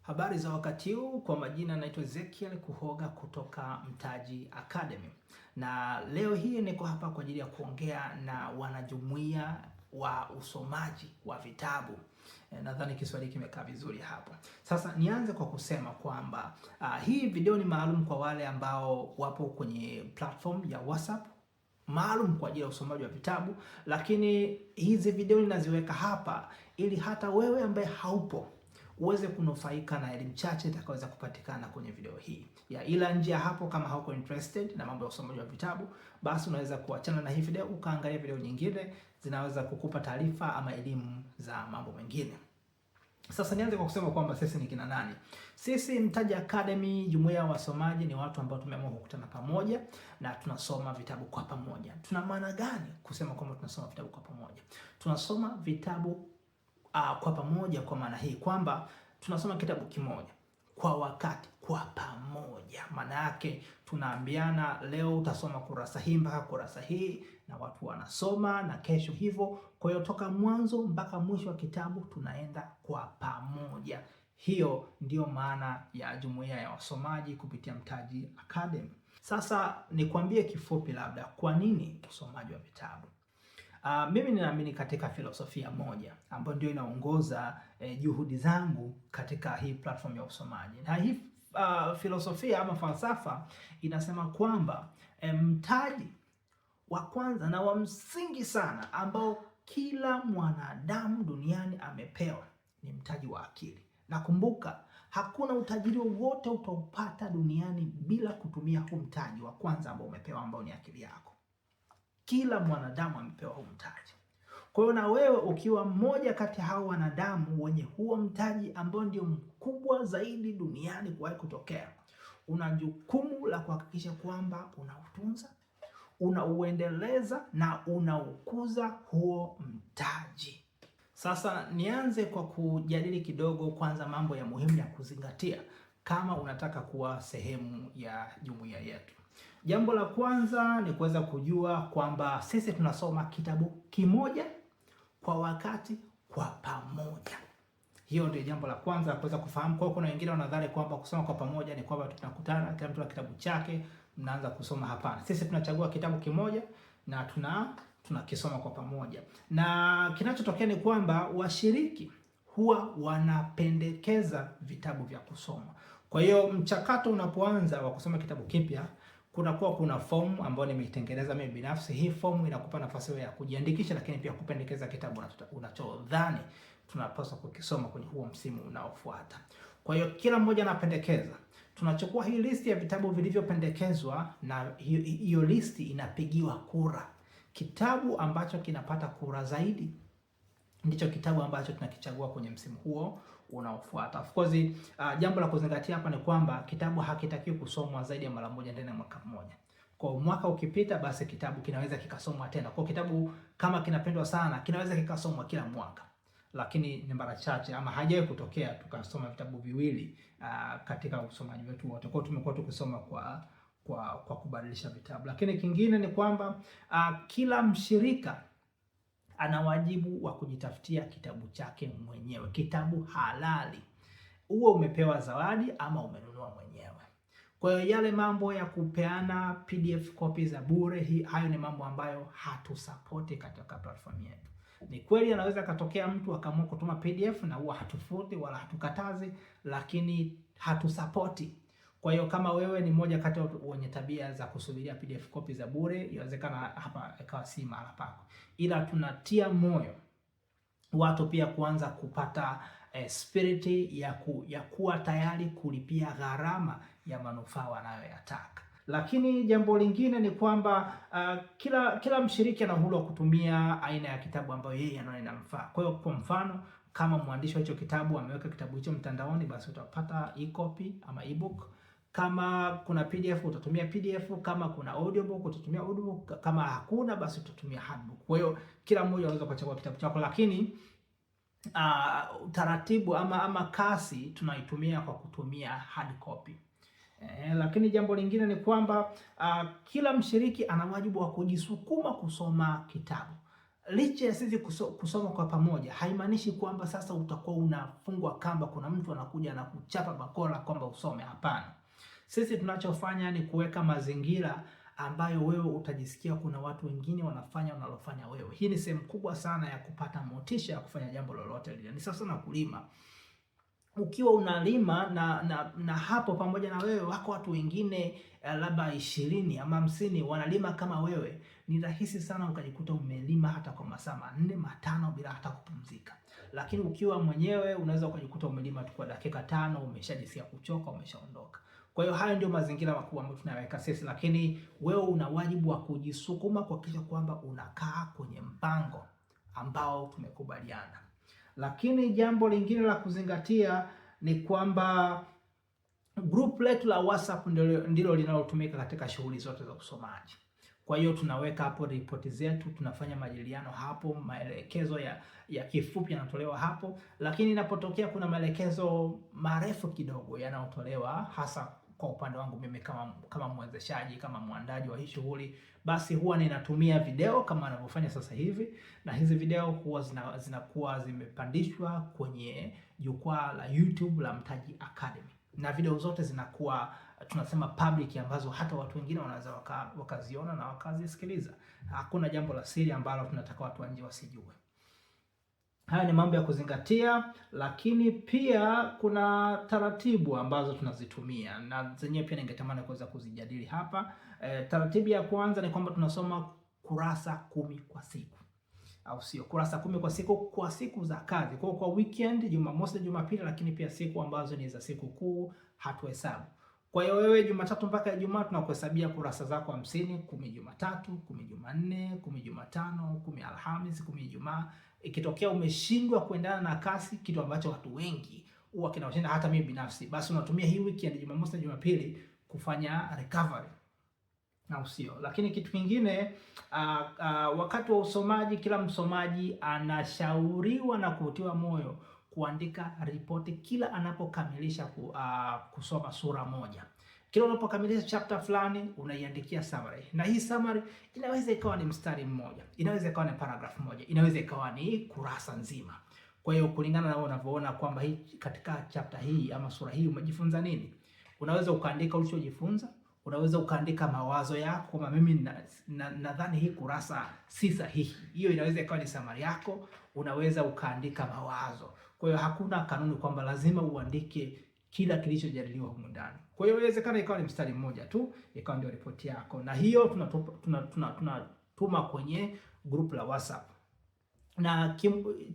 Habari za wakati huu, kwa majina naitwa Ezekiel Kuhoga kutoka Mtaji Academy. Na leo hii niko hapa kwa ajili ya kuongea na wanajumuiya wa usomaji wa vitabu. Nadhani Kiswahili kimekaa vizuri hapa. Sasa nianze kwa kusema kwamba hii video ni maalum kwa wale ambao wapo kwenye platform ya WhatsApp maalum kwa ajili ya usomaji wa vitabu, lakini hizi video ninaziweka hapa ili hata wewe ambaye haupo uweze kunufaika na elimu chache itakayoweza kupatikana kwenye video hii. Ila nje ya hapo, kama hauko interested na mambo ya usomaji wa vitabu, basi unaweza kuachana na hii video ukaangalia video nyingine zinaweza kukupa taarifa ama elimu za mambo mengine. Sasa nianze kwa kusema kwamba sisi ni kina nani? Sisi Mtaji Academy, jumuiya ya wasomaji, ni watu ambao tumeamua kukutana pamoja na tunasoma vitabu kwa pamoja. Tuna maana gani kusema kwamba tunasoma vitabu kwa pamoja? Tunasoma vitabu kwa pamoja kwa maana hii kwamba tunasoma kitabu kimoja kwa wakati, kwa pamoja. Maana yake tunaambiana, leo utasoma kurasa hii mpaka kurasa hii, na watu wanasoma na kesho hivyo. Kwa hiyo toka mwanzo mpaka mwisho wa kitabu tunaenda kwa pamoja. Hiyo ndio maana ya jumuiya ya wasomaji kupitia Mtaji Academy. Sasa nikwambie kifupi labda kwa nini usomaji wa vitabu. Mimi ninaamini katika filosofia moja ambayo ndio inaongoza juhudi zangu katika hii platform ya usomaji. Na hii filosofia ama falsafa inasema kwamba mtaji wa kwanza na wa msingi sana ambao kila mwanadamu duniani amepewa ni mtaji wa akili. Na kumbuka, hakuna utajiri wowote utaupata duniani bila kutumia huu mtaji wa kwanza ambao umepewa, ambao ni akili yako. Kila mwanadamu amepewa huu mtaji. Kwa hiyo na wewe ukiwa mmoja kati ya hao wanadamu wenye huo mtaji ambao ndio mkubwa zaidi duniani kuwahi kutokea, una jukumu la kuhakikisha kwamba unautunza, unauendeleza na unaukuza huo mtaji. Sasa nianze kwa kujadili kidogo kwanza mambo ya muhimu ya kuzingatia kama unataka kuwa sehemu ya jumuiya yetu. Jambo la kwanza ni kuweza kujua kwamba sisi tunasoma kitabu kimoja kwa wakati, kwa pamoja. Hiyo ndio jambo la kwanza kuweza kufahamu. Kwa kuna wengine wanadhani kwamba kusoma kwa pamoja ni kwamba tunakutana kila mtu na kitabu chake mnaanza kusoma. Hapana. Sisi tunachagua kitabu kimoja na tunakisoma kwa pamoja. Na kinachotokea ni kwamba washiriki huwa wanapendekeza vitabu vya kusoma. Kwa hiyo mchakato unapoanza wa kusoma kitabu kipya, kuna fomu ambayo nimeitengeneza mimi binafsi. Hii fomu inakupa nafasi ya kujiandikisha, lakini pia kupendekeza kitabu unachodhani tunapaswa kukisoma kwenye huo msimu unaofuata. Kwa hiyo kila mmoja anapendekeza. Tunachukua hii listi ya vitabu vilivyopendekezwa na hiyo listi inapigiwa kura. Kitabu ambacho kinapata kura zaidi ndicho kitabu ambacho tunakichagua kwenye msimu huo unaofuata. Of course, jambo la kuzingatia hapa ni kwamba kitabu hakitakiwi kusomwa zaidi ya mara moja ndani ya mwaka mmoja. Kwa mwaka ukipita, basi kitabu kinaweza kikasomwa tena. Kwa kitabu kama kinapendwa sana, kinaweza kikasomwa kila mwaka. Lakini ni mara chache ama haijawahi kutokea tukasoma vitabu viwili katika usomaji wetu wote. Kwa tumekuwa tukisoma kwa kubadilisha vitabu. Lakini kingine ni kwamba kila mshirika ana wajibu wa kujitafutia kitabu chake mwenyewe, kitabu halali. Uwe umepewa zawadi ama umenunua mwenyewe. Kwa hiyo yale mambo ya kupeana PDF copy za bure, hayo ni mambo ambayo hatusapoti katika platform yetu. Ni kweli anaweza katokea mtu akaamua kutuma PDF na huwa hatufuti wala hatukatazi, lakini hatusapoti. Kwa hiyo kama wewe ni mmoja kati ya wenye tabia za kusubiria PDF copy za bure, inawezekana hapa ikawa si mahali pako. Ila tunatia moyo watu pia kuanza kupata spirit ya kuwa tayari kulipia gharama ya manufaa wanayoyataka. Lakini jambo lingine ni kwamba kila mshiriki ana uhuru wa kutumia aina ya kitabu ambayo yeye anaona inamfaa. Kwa hiyo kwa mfano, kama mwandishi wa hicho kitabu ameweka kitabu hicho mtandaoni, basi utapata e-copy ama e-book. Kama kuna PDF utatumia PDF, kama kuna audiobook utatumia audiobook, kama hakuna basi utatumia hardbook. Kwa hiyo kila mmoja anaweza kuchagua kitabu chako, lakini taratibu ama kasi tunaitumia kwa kutumia hard copy. Lakini jambo lingine ni kwamba kila mshiriki ana wajibu wa kujisukuma kusoma kitabu. licha ya sisi kusoma kwa pamoja, haimaanishi kwamba sasa utakuwa unafungwa kamba, kuna mtu anakuja na kuchapa bakora kwamba usome. Hapana. Sisi tunachofanya ni kuweka mazingira ambayo wewe utajisikia kuna watu wengine wanafanya unalofanya wewe. Hii ni sehemu kubwa sana ya kupata motisha ya kufanya jambo lolote lile. Ni sasa na kulima. Ukiwa unalima na hapo pamoja na wewe wako watu wengine labda 20 ama 50 wanalima kama wewe, ni rahisi sana ukajikuta umelima hata kwa masaa 4 5 bila hata kupumzika. Lakini ukiwa mwenyewe unaweza ukajikuta umelima tu kwa dakika 5, umeshajisikia kuchoka, umeshaondoka. Kwa hiyo hayo ndio mazingira makubwa ambayo tunaweka sisi, lakini wewe una wajibu wa kujisukuma kuhakikisha kwamba unakaa kwenye mpango ambao tumekubaliana. Lakini jambo lingine la kuzingatia ni kwamba group letu la WhatsApp ndilo linalotumika katika shughuli zote za usomaji. Kwa hiyo tunaweka hapo ripoti zetu, tunafanya majadiliano hapo, maelekezo ya kifupi yanatolewa hapo, lakini inapotokea kuna maelekezo marefu kidogo yanayotolewa, hasa kwa upande wangu mimi kama mwezeshaji, kama mwandaji wa hii shughuli, basi huwa ninatumia video kama anavyofanya sasa hivi, na hizi video huwa zinakuwa zimepandishwa kwenye jukwaa la YouTube la Mtaji Academy, na video zote zinakuwa tunasema public, ambazo hata watu wengine wanaweza wakaziona na wakazisikiliza. Hakuna jambo la siri ambalo tunataka watu wa nje wasijue. Haya ni mambo ya kuzingatia, lakini pia kuna taratibu ambazo tunazitumia na zenyewe pia ningetamani kuweza kuzijadili hapa. Taratibu ya kwanza ni kwamba tunasoma kurasa 10 kwa siku, au sio? Kurasa 10 kwa siku kwa siku za kazi. Kwa weekend, Jumamosi, Jumapili, lakini pia siku ambazo ni za siku kuu hatuhesabu. Kwa hiyo wewe Jumatatu mpaka Ijumaa tunakuhesabia kurasa zako 50, 10 Jumatatu, 10 Jumanne, 10 Jumatano, 10 Alhamisi, 10 Ijumaa. Ikitokea umeshindwa kuendana na kasi, kitu ambacho watu wengi huwa kinawashinda, hata mimi binafsi, basi unatumia hii weekend Jumamosi na Jumapili kufanya recovery, na sio. Lakini kitu kingine, wakati wa usomaji, kila msomaji anashauriwa na kutiwa moyo kuandika ripoti kila anapokamilisha kusoma sura moja. Kila unapokamilisha chapter fulani unaiandikia summary. Na hii summary inaweza ikawa ni mstari mmoja, inaweza ikawa ni paragraph moja, inaweza ikawa ni kurasa nzima. Kwa hiyo kulingana na unavyoona kwamba hii katika chapter hii ama sura hii umejifunza nini, unaweza ukaandika ulichojifunza, unaweza ukaandika mawazo yako kama mimi nadhani hii kurasa si sahihi. Hiyo inaweza ikawa ni summary yako, unaweza ukaandika mawazo. Kwa hiyo hakuna kanuni kwamba lazima uandike kila kilichojadiliwa humu ndani. Kwa hiyo inawezekana ikawa ni mstari mmoja tu, ikawa ndio ripoti yako. Na hiyo tunatuma kwenye group la WhatsApp. Na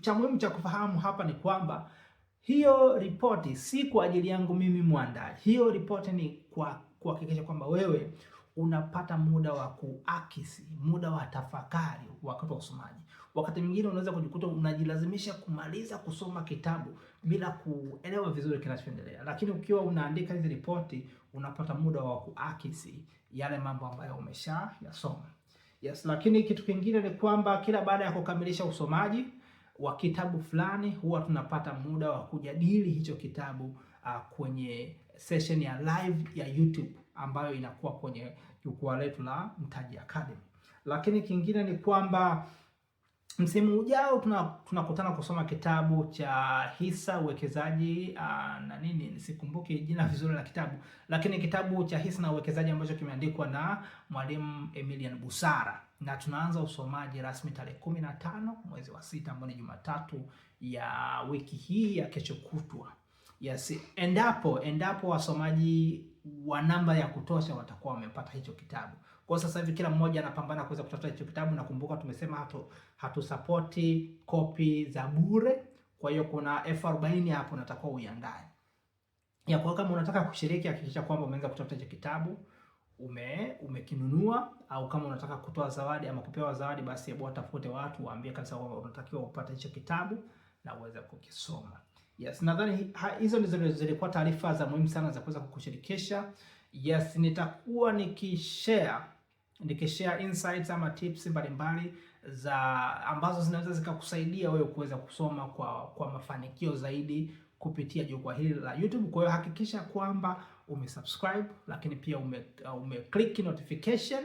cha muhimu cha kufahamu hapa ni kwamba hiyo ripoti si kwa ajili yangu mimi mwandaji. Hiyo ripoti ni kuhakikisha kwamba wewe unapata muda wa kuakisi, muda wa tafakari wakati wa usomaji. Wakati mwingine unaweza kujikuta unajilazimisha kumaliza kusoma kitabu bila kuelewa vizuri kinachoendelea, lakini ukiwa unaandika hizi ripoti unapata muda wa kuakisi yale mambo ambayo umeshayasoma. Yes, lakini kitu kingine ni kwamba kila baada ya kukamilisha usomaji wa kitabu fulani huwa tunapata muda wa kujadili hicho kitabu kwenye session ya live ya YouTube ambayo inakuwa kwenye jukwaa letu la Mtaji Academy. Lakini kingine ni kwamba msimu ujao tunakutana kusoma kitabu cha Hisa Uwekezaji na nini, sikumbuki jina vizuri la kitabu, lakini kitabu cha Hisa na Uwekezaji ambacho kimeandikwa na Mwalimu Emilian Busara, na tunaanza usomaji rasmi tarehe 15 mwezi wa 6 ambao ni Jumatatu ya wiki hii ya kesho kutwa. Yes, endapo wasomaji wa namba ya kutosha watakuwa wamepata hicho kitabu. Kwa sasa hivi kila mmoja anapambana kuweza kutafuta hicho kitabu, na kumbuka tumesema hatusapoti kopi za bure. Kwa hiyo kuna F40 hapo unatakiwa uiandae. Ya kwa kama unataka kushiriki, hakikisha kwamba umeanza kutafuta hicho kitabu, umekinunua, au kama unataka kutoa zawadi ama kupewa zawadi, basi hebu watafute watu waambie kabisa kwamba unatakiwa upate hicho kitabu na uweze kukisoma. Yes, nadhani hizo ndizo zilikuwa taarifa za muhimu sana za kuweza kukushirikisha. Yes, nitakuwa nikishare insights ama tips mbalimbali ambazo zinaweza zikakusaidia wewe kuweza kusoma kwa mafanikio zaidi kupitia jukwaa hili la YouTube. Kwa hiyo hakikisha kwamba umesubscribe, lakini pia click notification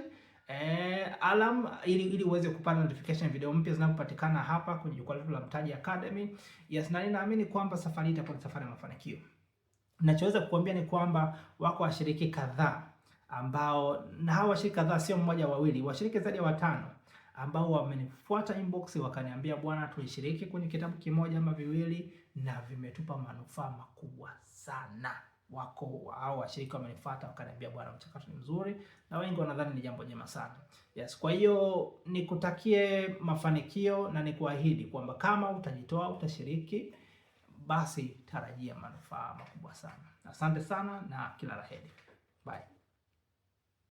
alarm ili uweze kupata notification video mpya zinapopatikana hapa kwenye jukwaa letu la Mtaji Academy. Yes, na ninaamini kwamba safari itakuwa ni safari ya mafanikio. Ninachoweza kukuambia ni kwamba wako washiriki kadhaa ambao, na hawa washiriki kadhaa sio mmoja wawili, washiriki zaidi ya 5 ambao wamenifuata inbox wakaniambia, bwana, tulishiriki kwenye kitabu kimoja ama viwili na vimetupa manufaa makubwa sana. Wako hao washiriki wamenifuata wakaniambia, bwana, mchakato ni mzuri, na wengi wanadhani ni jambo jema sana. Yes, kwa hiyo nikutakie mafanikio na nikuahidi kwamba kama utajitoa, utashiriki, basi tarajia manufaa makubwa sana. Asante sana na kila la heri. Bye.